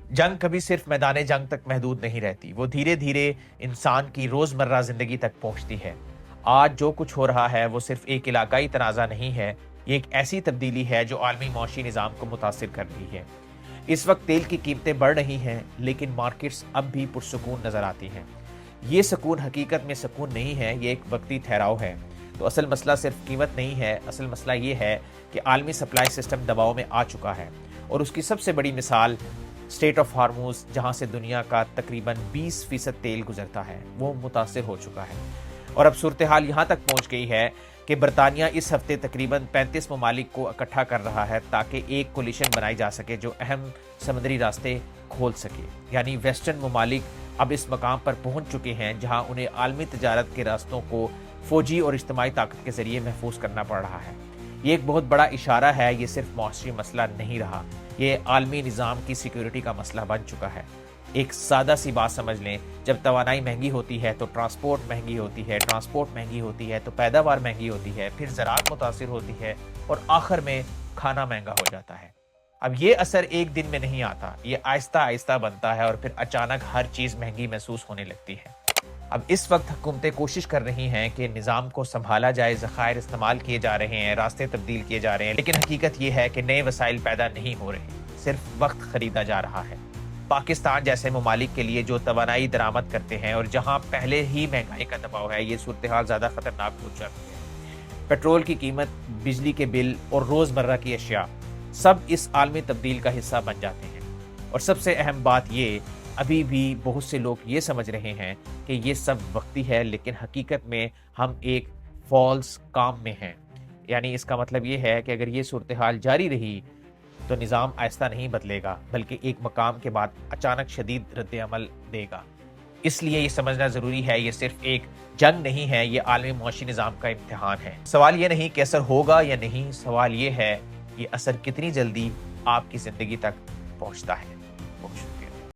جنگ کبھی صرف میدان جنگ تک محدود نہیں رہتی، وہ دھیرے دھیرے انسان کی روزمرہ زندگی تک پہنچتی ہے۔ آج جو کچھ ہو رہا ہے وہ صرف ایک علاقائی تنازع نہیں ہے، یہ ایک ایسی تبدیلی ہے جو عالمی معاشی نظام کو متاثر کر رہی ہے۔ اس وقت تیل کی قیمتیں بڑھ رہی ہیں، لیکن مارکیٹس اب بھی پرسکون نظر آتی ہیں۔ یہ سکون حقیقت میں سکون نہیں ہے، یہ ایک وقتی ٹھہراؤ ہے۔ تو اصل مسئلہ صرف قیمت نہیں ہے، اصل مسئلہ یہ ہے کہ عالمی سپلائی سسٹم دباؤ میں آ چکا ہے، اور اس کی سب سے بڑی مثال اسٹریٹ آف ہارموز، جہاں سے دنیا کا تقریباً 20% تیل گزرتا ہے، وہ متاثر ہو چکا ہے۔ اور اب صورتحال یہاں تک پہنچ گئی ہے کہ برطانیہ اس ہفتے تقریباً 35 ممالک کو اکٹھا کر رہا ہے تاکہ ایک کولیشن بنائی جا سکے جو اہم سمندری راستے کھول سکے۔ یعنی ویسٹرن ممالک اب اس مقام پر پہنچ چکے ہیں جہاں انہیں عالمی تجارت کے راستوں کو فوجی اور اجتماعی طاقت کے ذریعے محفوظ کرنا پڑ رہا ہے۔ یہ ایک بہت بڑا اشارہ ہے، یہ صرف معاشی مسئلہ نہیں رہا، یہ عالمی نظام کی سیکیورٹی کا مسئلہ بن چکا ہے۔ ایک سادہ سی بات سمجھ لیں، جب توانائی مہنگی ہوتی ہے تو ٹرانسپورٹ مہنگی ہوتی ہے، ٹرانسپورٹ مہنگی ہوتی ہے تو پیداوار مہنگی ہوتی ہے، پھر زراعت متاثر ہوتی ہے، اور آخر میں کھانا مہنگا ہو جاتا ہے۔ اب یہ اثر ایک دن میں نہیں آتا، یہ آہستہ آہستہ بنتا ہے، اور پھر اچانک ہر چیز مہنگی محسوس ہونے لگتی ہے۔ اب اس وقت حکومتیں کوشش کر رہی ہیں کہ نظام کو سنبھالا جائے، ذخائر استعمال کیے جا رہے ہیں، راستے تبدیل کیے جا رہے ہیں، لیکن حقیقت یہ ہے کہ نئے وسائل پیدا نہیں ہو رہے، صرف وقت خریدا جا رہا ہے۔ پاکستان جیسے ممالک کے لیے جو توانائی درآمد کرتے ہیں اور جہاں پہلے ہی مہنگائی کا دباؤ ہے، یہ صورتحال زیادہ خطرناک ہو جاتی ہے۔ پیٹرول کی قیمت، بجلی کے بل اور روزمرہ کی اشیاء سب اس عالمی تبدیل کا حصہ بن جاتے ہیں۔ اور سب سے اہم بات یہ، ابھی بھی بہت سے لوگ یہ سمجھ رہے ہیں کہ یہ سب وقتی ہے، لیکن حقیقت میں ہم ایک فالس کام میں ہیں۔ یعنی اس کا مطلب یہ ہے کہ اگر یہ صورتحال جاری رہی تو نظام آہستہ نہیں بدلے گا، بلکہ ایک مقام کے بعد اچانک شدید رد عمل دے گا۔ اس لیے یہ سمجھنا ضروری ہے، یہ صرف ایک جنگ نہیں ہے، یہ عالمی معاشی نظام کا امتحان ہے۔ سوال یہ نہیں کہ اثر ہوگا یا نہیں، سوال یہ ہے یہ اثر کتنی جلدی آپ کی زندگی تک پہنچتا ہے۔